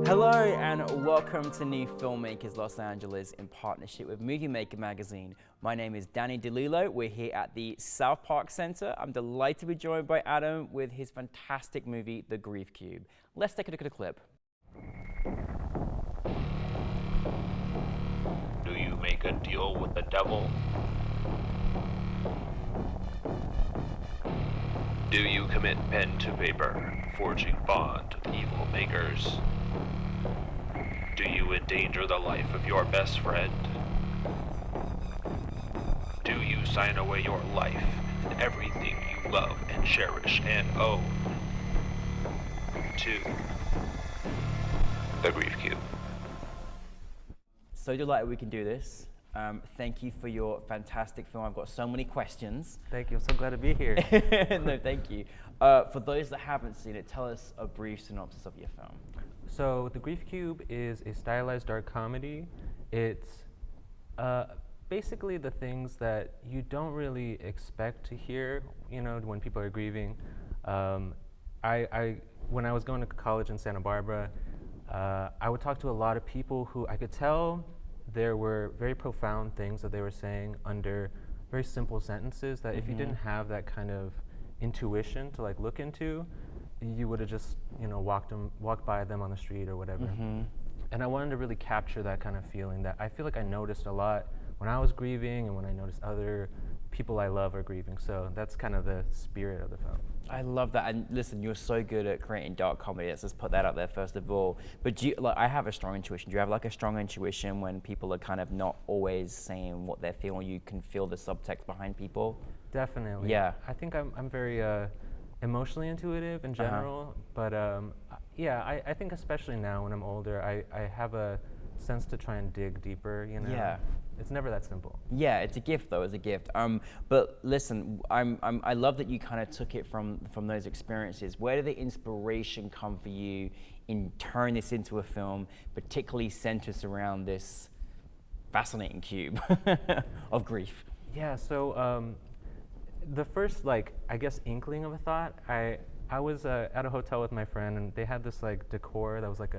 Hello and welcome to New Filmmakers Los Angeles in partnership with Movie Maker magazine. My name is Danny De Lillo. We're here at the South Park Center. I'm delighted to be joined by Adam with his fantastic movie, The Grief Cube. Let's take a look at a clip. Do you make a deal with the devil? Do you commit pen to paper, forging bond with evil makers? Do you endanger the life of your best friend? Do you sign away your life and everything you love and cherish and own to the Grief Cube? So delighted we can do this. Thank you for your fantastic film. I've got so many questions. Thank you. I'm so glad to be here. No, thank you. For those that haven't seen it, tell us a brief synopsis of your film. So, The Grief Cube is a stylized dark comedy. It's basically the things that you don't really expect to hear, you know, when people are grieving. When I was going to college in Santa Barbara, I would talk to a lot of people who I could tell there were very profound things that they were saying under very simple sentences that if you didn't have that kind of intuition to like look into, you would have just, you know, walked by them on the street or whatever. And I wanted to really capture that kind of feeling that I feel like I noticed a lot when I was grieving and when I noticed other people I love are grieving. So that's kind of the spirit of the film. I love that. And listen, you're so good at creating dark comedy. Let's just put that out there first of all. But do you, like, I have a strong intuition. Do you have like a strong intuition when people are kind of not always saying what they're feeling? You can feel the subtext behind people? Definitely. Yeah. I think I'm very emotionally intuitive in general, but yeah, I think especially now when I'm older, I have a sense to try and dig deeper, you know? Yeah. It's never that simple. Yeah, it's a gift though, it's a gift. But listen, I love that you kind of took it from those experiences. Where did the inspiration come for you in turning this into a film, particularly centered around this fascinating cube of grief? Yeah, so the first, like, I guess inkling of a thought, I was at a hotel with my friend and they had this like decor that was like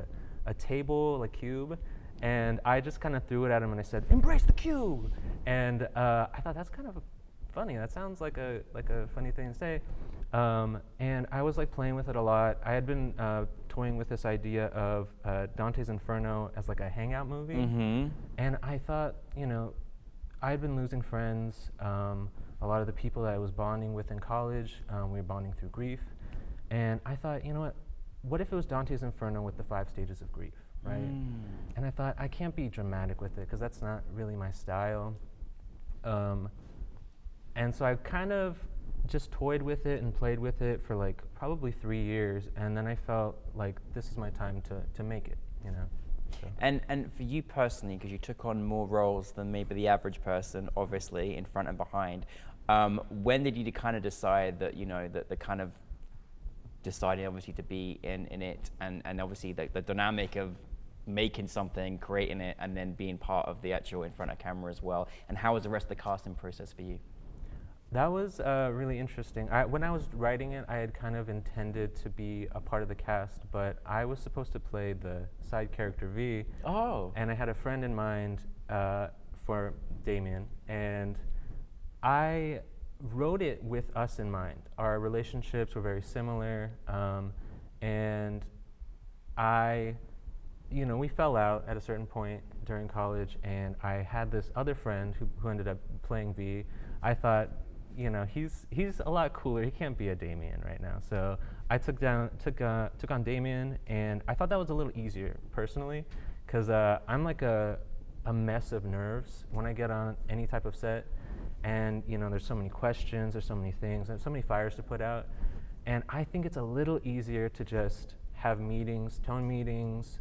a table, a cube, and I just kind of threw it at him and I said, "Embrace the cube!" And I thought that's kind of funny. That sounds like a funny thing to say. And I was like playing with it a lot. I had been toying with this idea of Dante's Inferno as like a hangout movie, and I thought, you know, I had been losing friends. A lot of the people that I was bonding with in college, we were bonding through grief, and I thought, you know what if it was Dante's Inferno with the 5 stages of grief? Right? And I thought, I can't be dramatic with it because that's not really my style. And so I kind of just toyed with it and played with it for like probably 3 years, and then I felt like this is my time to make it, you know? So. And for you personally, because you took on more roles than maybe the average person, obviously, in front and behind, when did you kind of decide that, you know, that the kind of deciding obviously to be in it and obviously the dynamic of making something, creating it, and then being part of the actual in front of camera as well? And how was the rest of the casting process for you? That was really interesting. When I was writing it, I had kind of intended to be a part of the cast, but I was supposed to play the side character V. Oh. And I had a friend in mind for Damien, and I wrote it with us in mind. Our relationships were very similar, and we fell out at a certain point during college, and I had this other friend who ended up playing V. I thought, you know, he's a lot cooler. He can't be a Damien right now. So I took on Damien, and I thought that was a little easier personally, because I'm like a mess of nerves when I get on any type of set, and you know, there's so many questions, there's so many things, there's so many fires to put out, and I think it's a little easier to just have tone meetings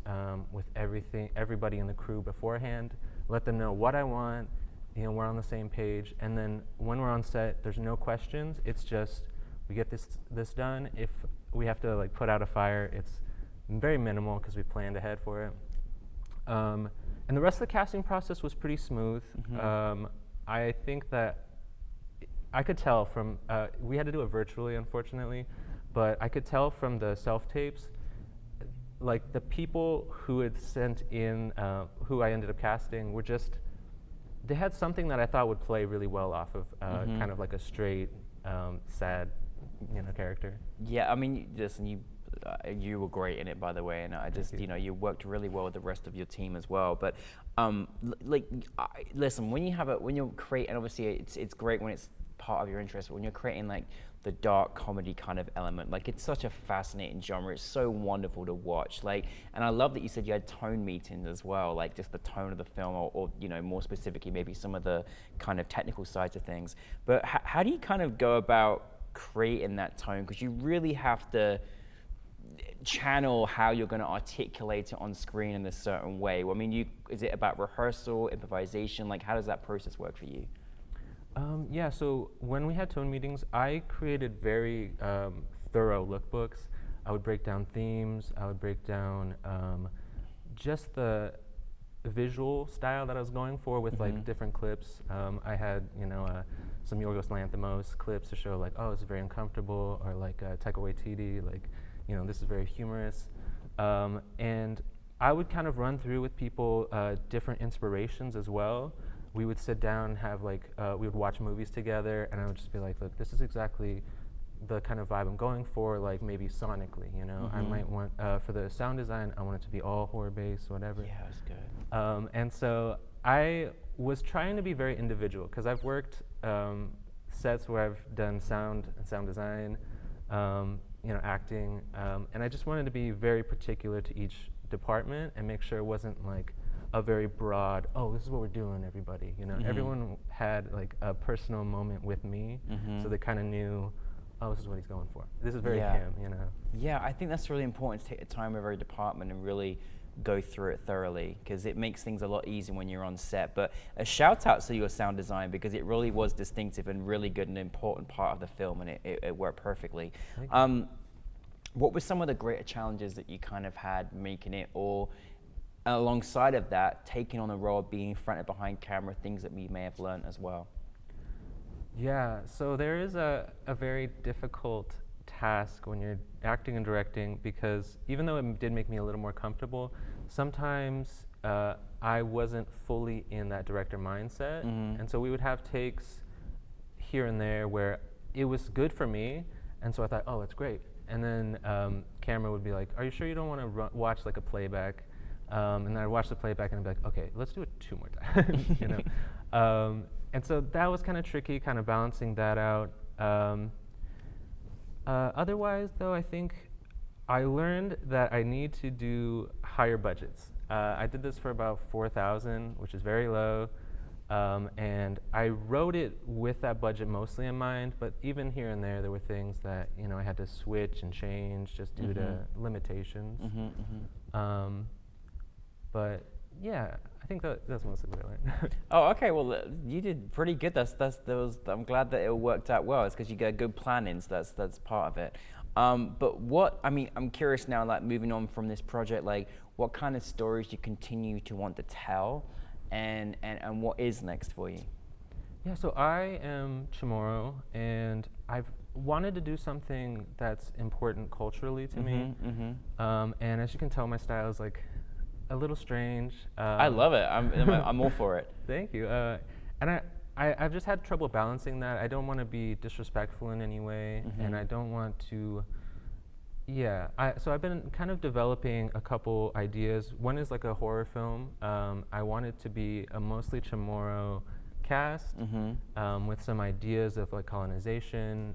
with everybody in the crew beforehand, let them know what I want. You know, we're on the same page, and then when we're on set, there's no questions. It's just we get this done. If we have to like put out a fire, it's very minimal because we planned ahead for it. And the rest of the casting process was pretty smooth. I think that I could tell from we had to do it virtually, unfortunately, but I could tell from the self tapes. like the people who had sent in, who I ended up casting, were just, they had something that I thought would play really well off of kind of like a straight, sad, character. Yeah, I mean, listen, you were great in it, by the way, and I just, you worked really well with the rest of your team as well. But, listen, when you're creating, obviously it's great when it's part of your interest, but when you're creating like the dark comedy kind of element, like it's such a fascinating genre. It's so wonderful to watch. Like, and I love that you said you had tone meetings as well, like just the tone of the film, or more specifically, maybe some of the kind of technical sides of things. But how do you kind of go about creating that tone? Because you really have to channel how you're going to articulate it on screen in a certain way. I mean, is it about rehearsal, improvisation? Like, how does that process work for you? Yeah, so when we had tone meetings, I created very thorough lookbooks. I would break down themes. I would break down just the visual style that I was going for with like different clips. I had, some Yorgos Lanthimos clips to show like, oh, it's very uncomfortable, or like Taika Waititi, like, this is very humorous. And I would kind of run through with people different inspirations as well. We would sit down and have like, we would watch movies together, and I would just be like, look, this is exactly the kind of vibe I'm going for, like maybe sonically, I might want, for the sound design, I want it to be all horror-based, whatever. Yeah, that's good. And so I was trying to be very individual, because I've worked sets where I've done sound and sound design, acting, and I just wanted to be very particular to each department and make sure it wasn't like a very broad, oh, this is what we're doing, everybody. Everyone had like a personal moment with me, so they kind of knew, oh, this is what he's going for. This is very him, Yeah, I think that's really important to take the time with every department and really go through it thoroughly, because it makes things a lot easier when you're on set. But a shout out to your sound design, because it really was distinctive and really good and important part of the film, and it worked perfectly. What were some of the greater challenges that you kind of had making it, or alongside of that, taking on the role of being front and behind camera, things that we may have learned as well? Yeah, so there is a very difficult task when you're acting and directing, because even though it did make me a little more comfortable, sometimes I wasn't fully in that director mindset. And so we would have takes here and there where it was good for me, and so I thought, oh, it's great. And then camera would be like, are you sure you don't want to watch like a playback? And then I'd watch the playback and I'd be like, okay, let's do it 2 more times. And so that was kind of tricky, kind of balancing that out. Otherwise, though, I think I learned that I need to do higher budgets. I did this for about $4,000, which is very low. And I wrote it with that budget mostly in mind, but even here and there were things that, I had to switch and change just due to limitations. But yeah, I think that's mostly what I learned. Oh, okay. Well, you did pretty good. I'm glad that it worked out well. It's because you got good planning. So that's part of it. But I'm curious now, like moving on from this project, like what kind of stories do you continue to want to tell, and what is next for you? Yeah, so I am Chamorro, and I've wanted to do something that's important culturally to me. And as you can tell, my style is like a little strange. I love it. I'm all for it. Thank you. And I've just had trouble balancing that. I don't want to be disrespectful in any way, and I don't want to. Yeah. So I've been kind of developing a couple ideas. One is like a horror film. I want it to be a mostly Chamorro cast, with some ideas of like colonization,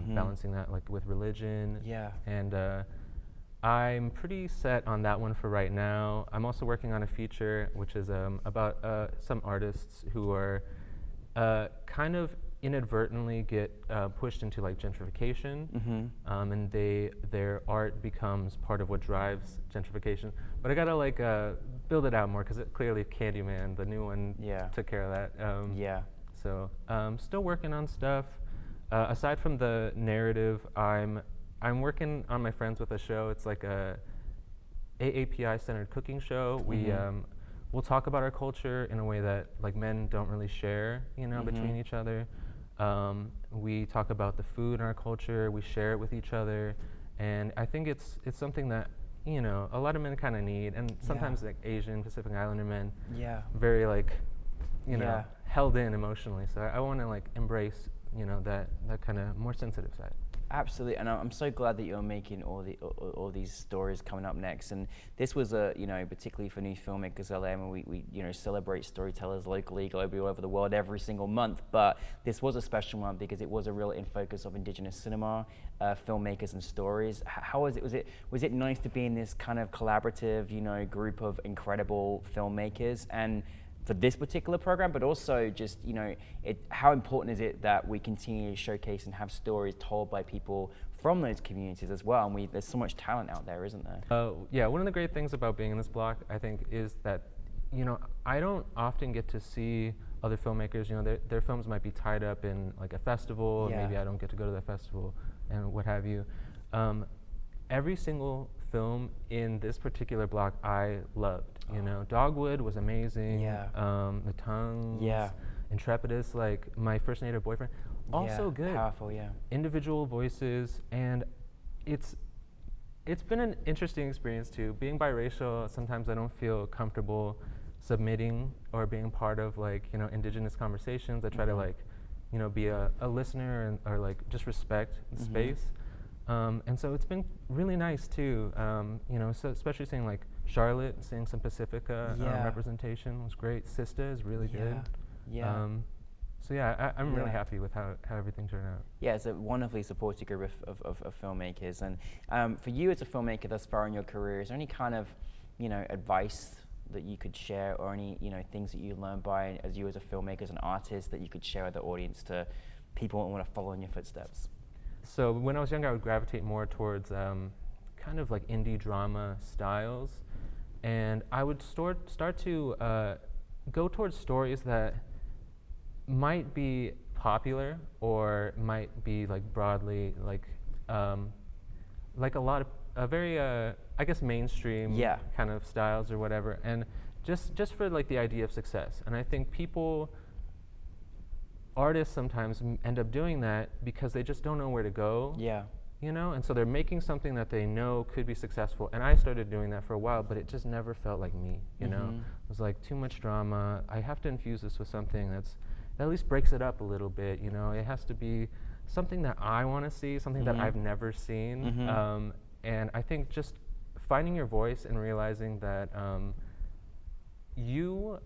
balancing that like with religion. Yeah. And I'm pretty set on that one for right now. I'm also working on a feature which is about some artists who are kind of inadvertently get pushed into like gentrification, and their art becomes part of what drives gentrification. But I gotta like build it out more, because clearly Candyman, the new one, took care of that. So still working on stuff. Aside from the narrative, I'm working on my Friends with a show. It's like a AAPI-centered cooking show. We'll talk about our culture in a way that like men don't really share, between each other. We talk about the food in our culture. We share it with each other, and I think it's something that you know, a lot of men kind of need, and sometimes like Asian Pacific Islander men, Yeah. very like, you know, Yeah. held in emotionally. So I want to like embrace, you know, that kind of more sensitive side. Absolutely, and I'm so glad that you're making all these stories coming up next. And this was you know, particularly for New Filmmakers LA, and we you know, celebrate storytellers locally, globally, all over the world every single month. But this was a special month because it was a real in focus of Indigenous cinema, filmmakers and stories. How was it? Was it nice to be in this kind of collaborative, you know, group of incredible filmmakers? And for this particular program, but also just, you know, how important is it that we continue to showcase and have stories told by people from those communities as well? And there's so much talent out there, isn't there? Yeah, one of the great things about being in this block, I think, is that, you know, I don't often get to see other filmmakers. You know, their films might be tied up in like a festival, and maybe I don't get to go to that festival and what have you. Every single film in this particular block I loved. You know, Dogwood was amazing. The Tongues. Intrepidus, like My First Native Boyfriend, also good. Powerful, Individual voices, and it's been an interesting experience too. Being biracial, sometimes I don't feel comfortable submitting or being part of like, you know, Indigenous conversations. I try to like, you know, be a listener or like just respect the space. And so it's been really nice too, you know, so especially seeing like Charlotte, seeing some Pacifica representation was great. Sista is really good. So yeah, I'm really happy with how everything turned out. Yeah, it's a wonderfully supported group of filmmakers. And for you as a filmmaker thus far in your career, is there any kind of, you know, advice that you could share, or any, you know, things that you learned as you as a filmmaker, as an artist, that you could share with the audience to people who want to follow in your footsteps? So when I was younger, I would gravitate more towards kind of like indie drama styles, and I would start to go towards stories that might be popular or might be like broadly like a lot of very I guess mainstream kind of styles or whatever, and just for like the idea of success. And I think artists sometimes end up doing that because they just don't know where to go. You know, and so they're making something that they know could be successful. And I started doing that for a while, but it just never felt like me, you know? It was like too much drama. I have to infuse this with something that at least breaks it up a little bit, you know? It has to be something that I want to see, something that I've never seen. And I think just finding your voice and realizing that you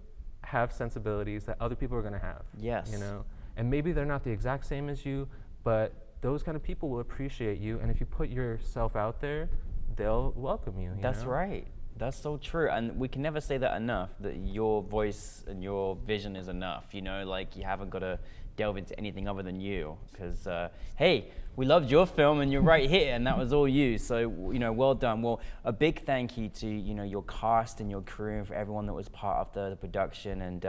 have sensibilities that other people are going to have. You know? And maybe they're not the exact same as you, but those kind of people will appreciate you, and if you put yourself out there, they'll welcome you. That's right. That's so true, and we can never say that enough, that your voice and your vision is enough, you know, like you haven't got to delve into anything other than you, because, hey, we loved your film and you're right here, and that was all you, so, you know, well done. Well, a big thank you to, you know, your cast and your crew and for everyone that was part of the production, and,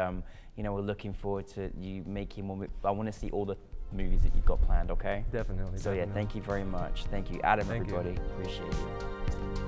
you know, we're looking forward to you making more. I want to see all the movies that you've got planned, okay? Definitely. So yeah, thank you very much. Thank you, Adam, everybody. Appreciate you.